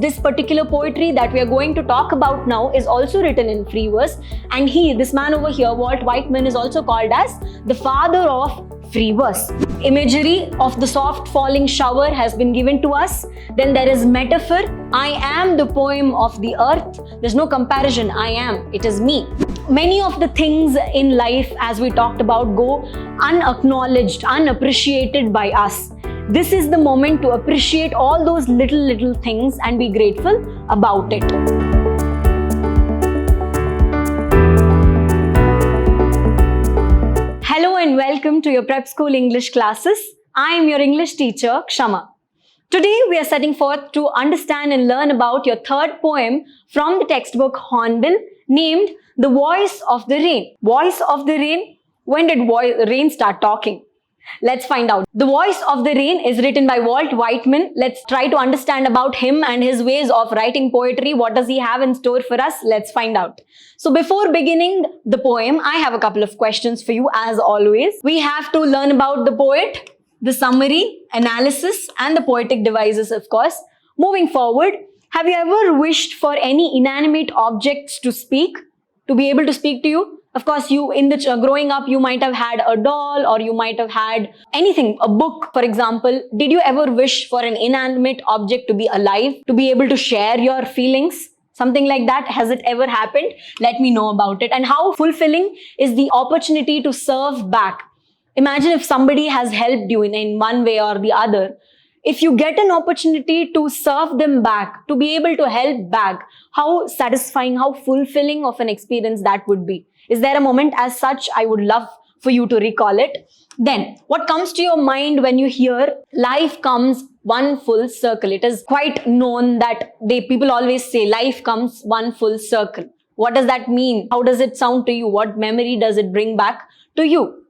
This particular poetry that we are going to talk about now is also written in free verse, and this man over here, Walt Whitman, is also called as the father of free verse. Imagery of the soft falling shower has been given to us. Then there is metaphor. I am the poem of the earth. There's no comparison. I am. It is me. Many of the things in life, as we talked about, go unacknowledged, unappreciated by us. This is the moment to appreciate all those little things and be grateful about it. Hello and welcome to your prep school English classes. I am your English teacher, Kshama. Today we are setting forth to understand and learn about your third poem from the textbook Hornbill, named The Voice of the Rain. Voice of the Rain? When did rain start talking? Let's find out. The Voice of the Rain is written by Walt Whitman. Let's try to understand about him and his ways of writing poetry. What does he have in store for us? Let's find out. So before beginning the poem, I have a couple of questions for you as always. We have to learn about the poet, the summary, analysis, and the poetic devices, of course. Moving forward, have you ever wished for any inanimate objects to speak, to be able to speak to you? Of course, you in the growing up, you might have had a doll, or you might have had anything, a book, for example. Did you ever wish for an inanimate object to be alive, to be able to share your feelings? Something like that. Has it ever happened? Let me know about it. And how fulfilling is the opportunity to serve back? Imagine if somebody has helped you in one way or the other. If you get an opportunity to serve them back, to be able to help back, how satisfying, how fulfilling of an experience that would be. Is there a moment as such? I would love for you to recall it. Then, what comes to your mind when you hear life comes one full circle? It is quite known that people always say life comes one full circle. What does that mean? How does it sound to you? What memory does it bring back to you?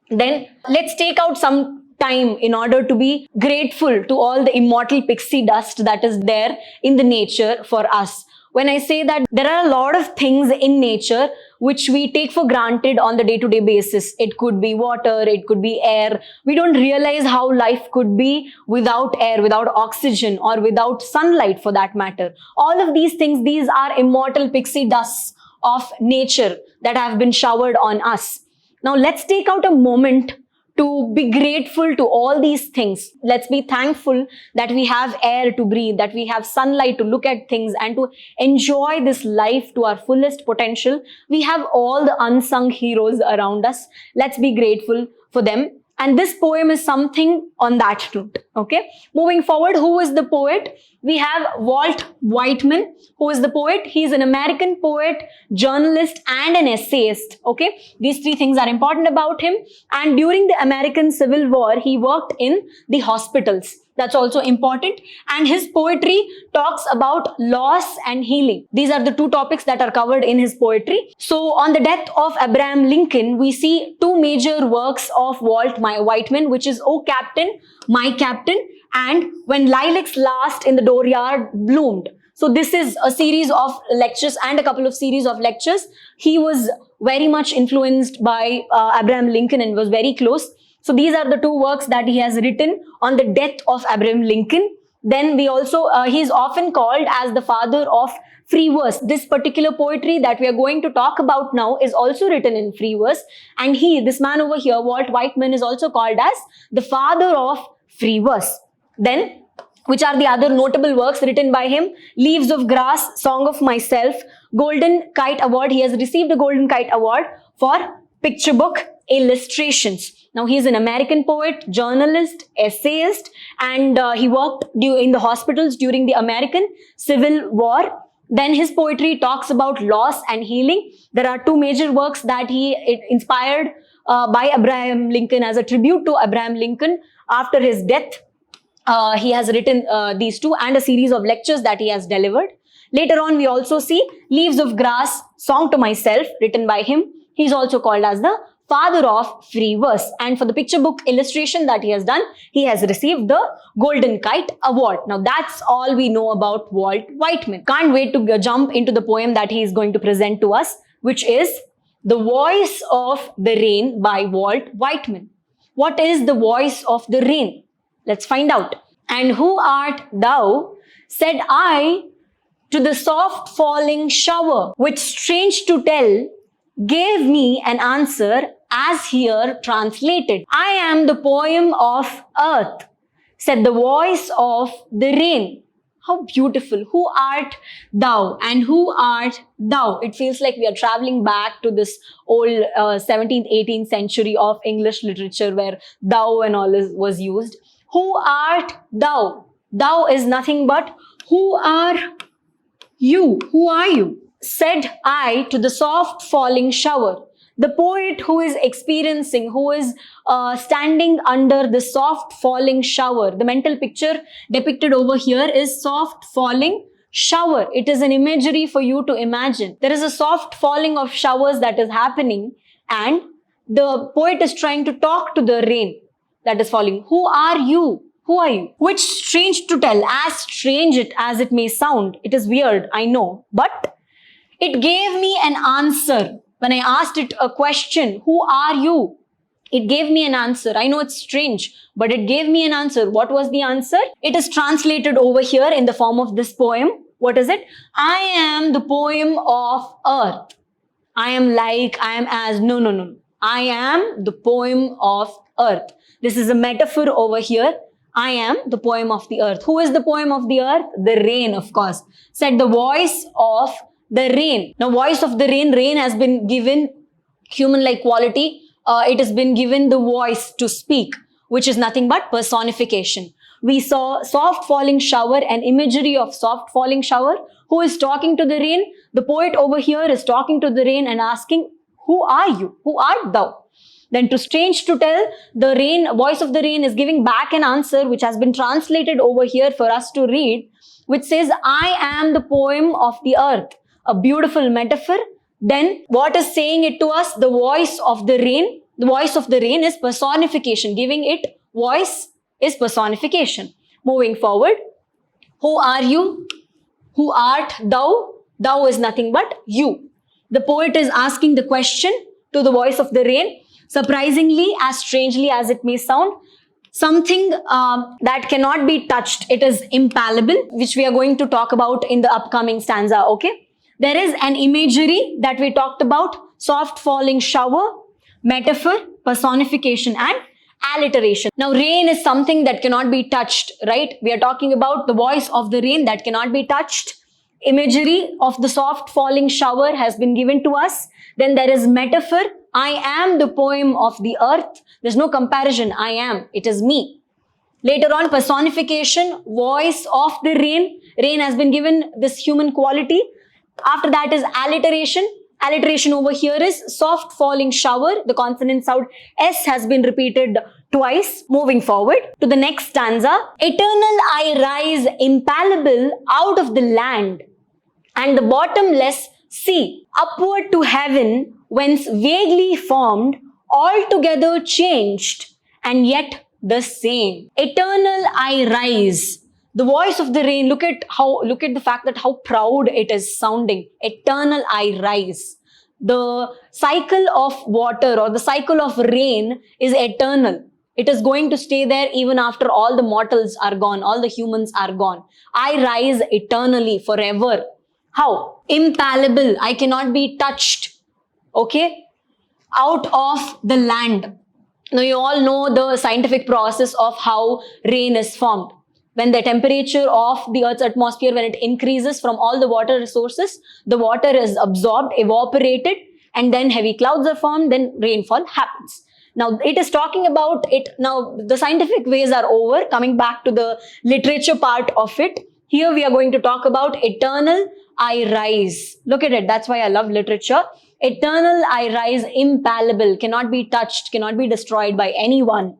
Then, let's take out some time in order to be grateful to all the immortal pixie dust that is there in the nature for us. When I say that there are a lot of things in nature which we take for granted on the day-to-day basis. It could be water, it could be air. We don't realize how life could be without air, without oxygen, or without sunlight for that matter. All of these things, these are immortal pixie dusts of nature that have been showered on us. Now let's take out a moment to be grateful to all these things. Let's be thankful that we have air to breathe, that we have sunlight to look at things and to enjoy this life to our fullest potential. We have all the unsung heroes around us. Let's be grateful for them. And this poem is something on that note. Okay. Moving forward, who is the poet? We have Walt Whitman. Who is the poet? He is an American poet, journalist, and an essayist. Okay. These three things are important about him. And during the American Civil War, he worked in the hospitals. That's also important. And his poetry talks about loss and healing. These are the two topics that are covered in his poetry. So on the death of Abraham Lincoln, we see two major works of Walt Whitman, which is O Captain, My Captain, and When Lilacs Last in the Dooryard Bloomed. So this is a series of lectures and a couple of series of lectures. He was very much influenced by Abraham Lincoln and was very close. So these are the two works that he has written on the death of Abraham Lincoln. Then we also, he is often called as the father of free verse. This particular poetry that we are going to talk about now is also written in free verse. And this man over here, Walt Whitman, is also called as the father of free verse. Then, which are the other notable works written by him? Leaves of Grass, Song of Myself, Golden Kite Award. He has received a Golden Kite Award for picture book illustrations. Now, he is an American poet, journalist, essayist, and he worked in the hospitals during the American Civil War. Then his poetry talks about loss and healing. There are two major works that he inspired by Abraham Lincoln as a tribute to Abraham Lincoln after his death. He has written these two and a series of lectures that he has delivered. Later on, we also see Leaves of Grass, Song to Myself, written by him. He is also called as the father of free verse. And for the picture book illustration that he has done, he has received the Golden Kite Award. Now that's all we know about Walt Whitman. Can't wait to jump into the poem that he is going to present to us, which is The Voice of the Rain by Walt Whitman. What is the voice of the rain? Let's find out. And who art thou said I to the soft falling shower, which strange to tell, gave me an answer as here translated. I am the poem of earth, said the voice of the rain. How beautiful. Who art thou and who art thou? It feels like we are traveling back to this old 17th, 18th century of English literature where thou and all was used. Who art thou? Thou is nothing but who are you? Who are you? Said I to the soft falling shower. The poet who is experiencing, who is standing under the soft falling shower. The mental picture depicted over here is soft falling shower. It is an imagery for you to imagine. There is a soft falling of showers that is happening, and the poet is trying to talk to the rain that is falling. Who are you? Who are you? Which strange to tell, as strange as it may sound. It is weird, I know, but it gave me an answer. When I asked it a question, who are you? It gave me an answer. I know it's strange, but it gave me an answer. What was the answer? It is translated over here in the form of this poem. What is it? I am the poem of earth. I am like, I am as. No. I am the poem of earth. This is a metaphor over here. I am the poem of the earth. Who is the poem of the earth? The rain, of course. Said the voice of the rain. Now, voice of the rain. Rain has been given human-like quality. It has been given the voice to speak, which is nothing but personification. We saw soft falling shower, an imagery of soft falling shower. Who is talking to the rain? The poet over here is talking to the rain and asking, who are you? Who art thou? Then to strange to tell, the rain, voice of the rain is giving back an answer which has been translated over here for us to read, which says, I am the poem of the earth. A beautiful metaphor. Then what is saying it to us? The voice of the rain. The voice of the rain is personification. Giving it voice is personification. Moving forward. Who are you? Who art thou? Thou is nothing but you. The poet is asking the question to the voice of the rain. Surprisingly, as strangely as it may sound, something that cannot be touched. It is impalpable, which we are going to talk about in the upcoming stanza, okay? There is an imagery that we talked about, soft falling shower, metaphor, personification, and alliteration. Now, rain is something that cannot be touched, right? We are talking about the voice of the rain that cannot be touched. Imagery of the soft falling shower has been given to us. Then there is metaphor. I am the poem of the earth. There's no comparison. I am. It is me. Later on, personification, voice of the rain. Rain has been given this human quality. After that is alliteration. Alliteration over here is soft falling shower. The consonant sound S has been repeated twice. Moving forward to the next stanza. Eternal I rise impalpable out of the land and the bottomless sea. Upward to heaven whence vaguely formed, altogether changed and yet the same. Eternal I rise. The voice of the rain, look at the fact that how proud it is sounding. Eternal I rise. The cycle of water or the cycle of rain is eternal. It is going to stay there even after all the mortals are gone, all the humans are gone. I rise eternally, forever. How? Impalpable. I cannot be touched. Okay? Out of the land. Now you all know the scientific process of how rain is formed. When the temperature of the Earth's atmosphere, when it increases from all the water resources, the water is absorbed, evaporated, and then heavy clouds are formed, then rainfall happens. Now, it is talking about it. Now, the scientific ways are over. Coming back to the literature part of it, here we are going to talk about eternal I rise. Look at it. That's why I love literature. Eternal I rise, impalpable, cannot be touched, cannot be destroyed by anyone.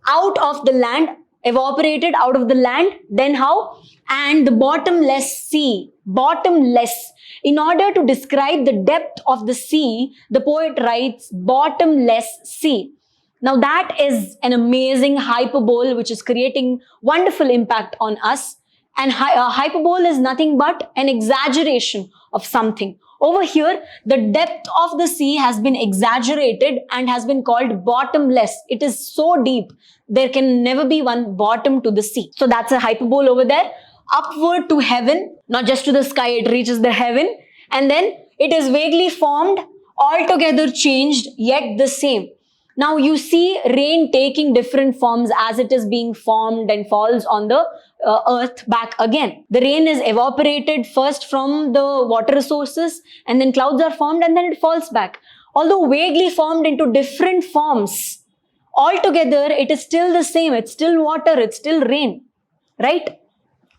Out of the land, evaporated out of the land, then how? And the bottomless sea, bottomless. In order to describe the depth of the sea, the poet writes bottomless sea. Now that is an amazing hyperbole which is creating wonderful impact on us. And hyperbole is nothing but an exaggeration of something. Over here, the depth of the sea has been exaggerated and has been called bottomless. It is so deep. There can never be one bottom to the sea. So that's a hyperbole over there. upward to heaven, not just to the sky, it reaches the heaven, and then it is vaguely formed, altogether changed, yet the same. Now you see rain taking different forms as it is being formed and falls on the earth back again. The rain is evaporated first from the water resources, and then clouds are formed, and then it falls back. Although vaguely formed into different forms, altogether it is still the same. It's still water, it's still rain, right?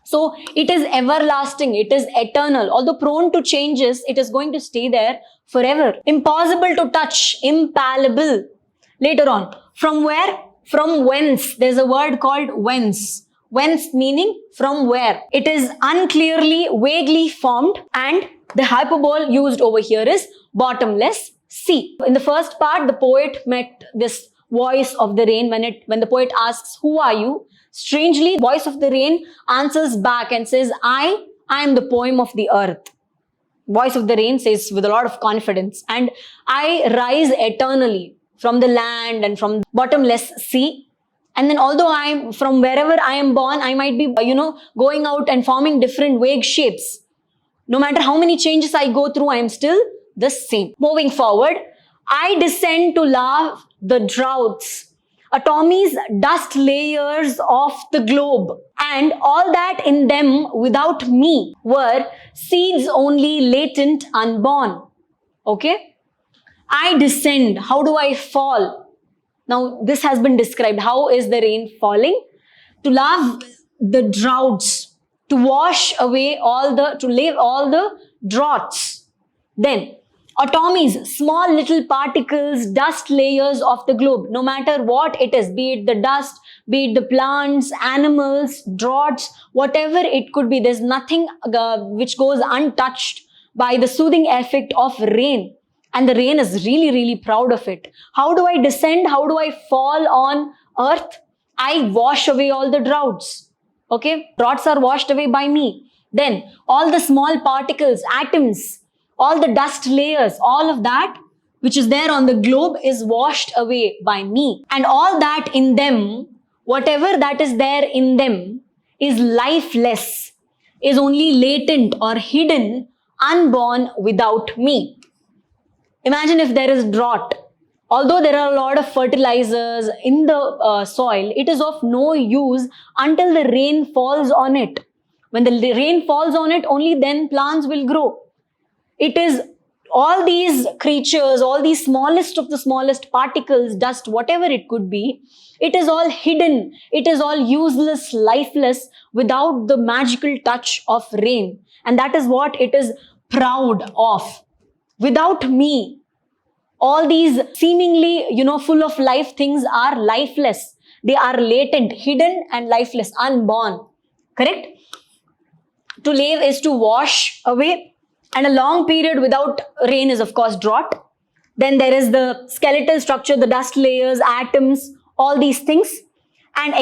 So it is everlasting, it is eternal. Although prone to changes, it is going to stay there forever. Impossible to touch, impalpable. Later on, from where? From whence. There's a word called whence. Whence meaning from where. It is unclearly, vaguely formed, and the hyperbole used over here is bottomless sea. In the first part, the poet met this voice of the rain when the poet asks, "Who are you?" Strangely, the voice of the rain answers back and says, I am the poem of the earth. Voice of the rain says with a lot of confidence, and I rise eternally from the land and from bottomless sea. And then although I'm from wherever I am born, I might be, going out and forming different vague shapes. No matter how many changes I go through, I am still the same. Moving forward, I descend to lave the droughts, atomies, dust layers of the globe, and all that in them without me were seeds only latent, unborn. Okay? I descend. How do I fall? Now, this has been described. How is the rain falling? To lave the droughts, to wash away to lave all the droughts. Then, atomies, small little particles, dust layers of the globe, no matter what it is, be it the dust, be it the plants, animals, droughts, whatever it could be, there's nothing which goes untouched by the soothing effect of rain. And the rain is really, really proud of it. How do I descend? How do I fall on earth? I wash away all the droughts. Okay? Droughts are washed away by me. Then all the small particles, atoms, all the dust layers, all of that which is there on the globe is washed away by me. And all that in them, whatever that is there in them is lifeless, is only latent or hidden, unborn without me. Imagine if there is drought. Although there are a lot of fertilizers in the soil, it is of no use until the rain falls on it. When the rain falls on it, only then plants will grow. It is all these creatures, all these smallest of the smallest particles, dust, whatever it could be, it is all hidden. It is all useless, lifeless, without the magical touch of rain. And that is what it is proud of. Without me, all these seemingly, full of life things are lifeless. They are latent, hidden and lifeless, unborn. Correct? To lave is to wash away. And a long period without rain is, of course, drought. Then there is the skeletal structure, the dust layers, atoms, all these things. And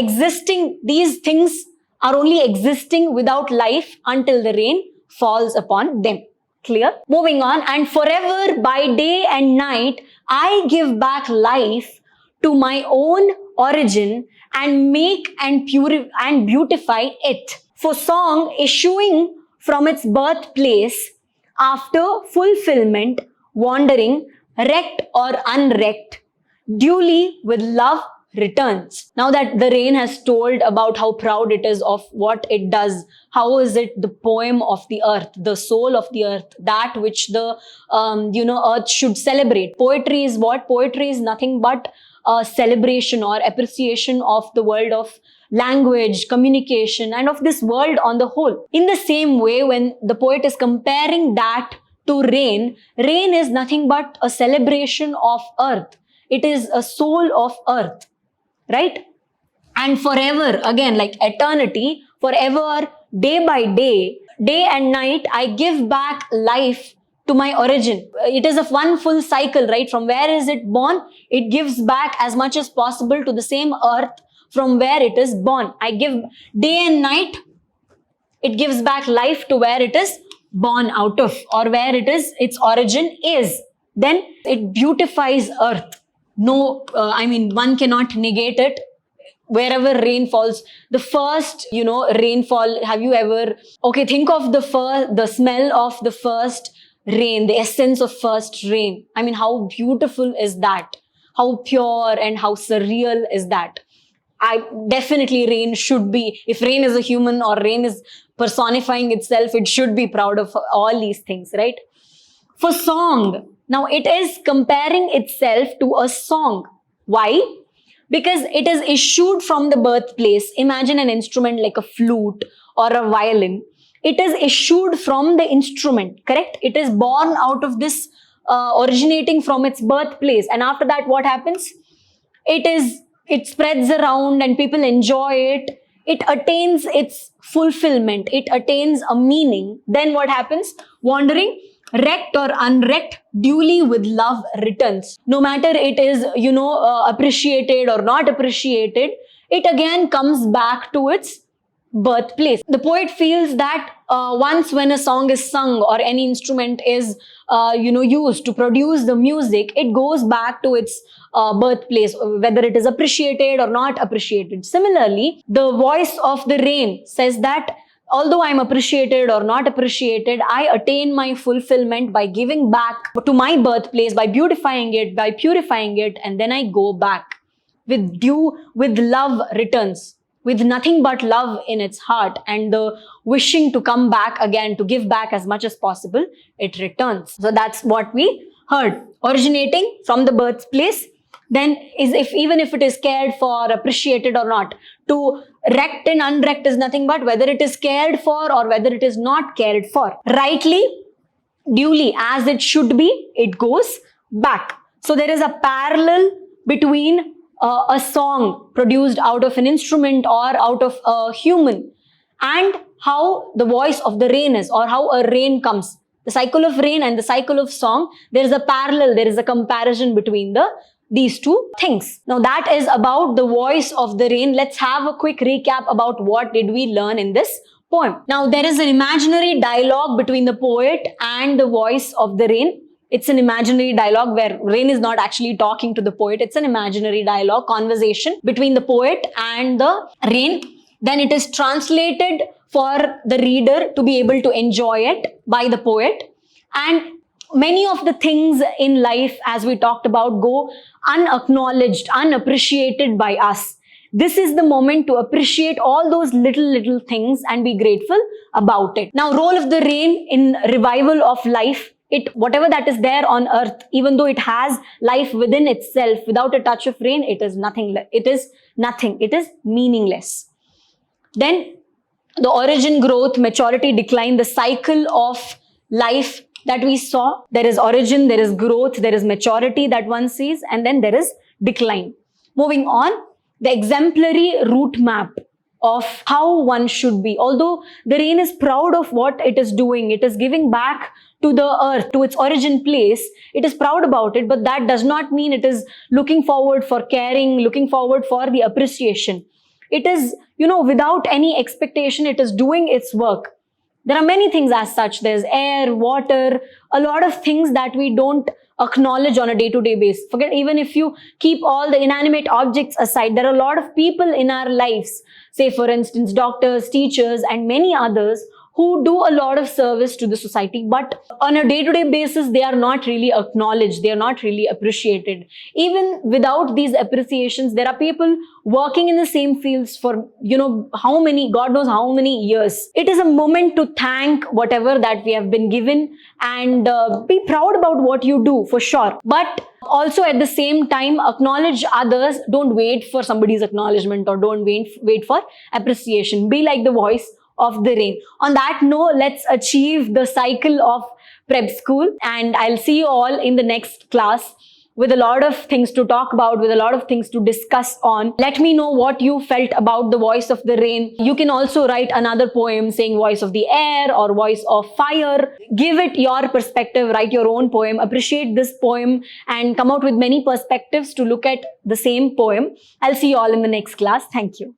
these things are only existing without life until the rain falls upon them. Clear? Moving on, and forever by day and night, I give back life to my own origin and make and beautify it. For song issuing from its birthplace, after fulfillment, wandering, wrecked or unwrecked, duly with love returns. Now that the rain has told about how proud it is of what it does, how is it the poem of the earth, the soul of the earth, that which the earth should celebrate. Poetry is what? Poetry is nothing but a celebration or appreciation of the world of language, communication, and of this world on the whole. In the same way, when the poet is comparing that to rain, rain is nothing but a celebration of earth. It is a soul of earth, right? And forever, again, like eternity, forever, day by day, day and night, I give back life to my origin. It is of one full cycle, right? From where is it born? It gives back as much as possible to the same earth from where it is born. I give day and night, it gives back life to where it is born out of, or where its origin is. Then it beautifies earth. No, one cannot negate it. wherever rain falls, the first, rainfall, have you ever, okay, think of the smell of the first rain, the essence of first rain. I mean, how beautiful is that? How pure and how surreal is that? Definitely rain should be, if rain is a human or rain is personifying itself, it should be proud of all these things, right? For song, now it is comparing itself to a song. Why? Because it is issued from the birthplace. Imagine an instrument like a flute or a violin. It is issued from the instrument, correct? It is born out of this, originating from its birthplace. And after that, what happens? It spreads around and people enjoy it. It attains its fulfillment. It attains a meaning. Then what happens? Wandering, wrecked or unwrecked, duly with love returns. No matter it is, appreciated or not appreciated, it again comes back to its birthplace. The poet feels that once when a song is sung or any instrument is used to produce the music, it goes back to its birthplace, whether it is appreciated or not appreciated. Similarly, the voice of the rain says that although I'm appreciated or not appreciated, I attain my fulfillment by giving back to my birthplace, by beautifying it, by purifying it, and then I go back with love returns, with nothing but love in its heart and the wishing to come back again, to give back as much as possible, it returns. So that's what we heard. Originating from the birthplace, then even if it is cared for, appreciated or not. To wrecked and unwrecked is nothing but whether it is cared for or whether it is not cared for. Rightly, duly, as it should be, it goes back. So there is a parallel between a song produced out of an instrument or out of a human and how the voice of the rain is, or how a rain comes. The cycle of rain and the cycle of song, there is a parallel, there is a comparison between these two things. Now that is about the voice of the rain. Let's have a quick recap about what did we learn in this poem. Now there is an imaginary dialogue between the poet and the voice of the rain. It's an imaginary dialogue where rain is not actually talking to the poet. It's an imaginary dialogue, conversation between the poet and the rain. Then it is translated for the reader to be able to enjoy it by the poet. And many of the things in life, as we talked about, go unacknowledged, unappreciated by us. This is the moment to appreciate all those little things and be grateful about it. Now, role of the rain in revival of life. Whatever that is there on earth, even though it has life within itself, without a touch of rain, it is nothing. It is nothing. It is meaningless. Then the origin, growth, maturity, decline, the cycle of life that we saw. There is origin, there is growth, there is maturity that one sees, and then there is decline. Moving on, the exemplary route map of how one should be. Although the rain is proud of what it is doing, it is giving back to the earth, to its origin place, it is proud about it, but that does not mean it is looking forward for caring, looking forward for the appreciation. It is, without any expectation, it is doing its work. There are many things as such. There's air, water, a lot of things that we don't acknowledge on a day-to-day basis. Forget, even if you keep all the inanimate objects aside, there are a lot of people in our lives, say for instance, doctors, teachers, and many others who do a lot of service to the society, but on a day-to-day basis, they are not really acknowledged, they are not really appreciated. Even without these appreciations, there are people working in the same fields for, how many, God knows how many years. It is a moment to thank whatever that we have been given and be proud about what you do, for sure. But also at the same time, acknowledge others. Don't wait for somebody's acknowledgement or don't wait for appreciation. Be like the voice of the rain. On that note, let's achieve the cycle of prep school, and I'll see you all in the next class with a lot of things to talk about, with a lot of things to discuss on. Let me know what you felt about the voice of the rain. You can also write another poem saying voice of the air or voice of fire. Give it your perspective, write your own poem, appreciate this poem and come out with many perspectives to look at the same poem. I'll see you all in the next class. Thank you.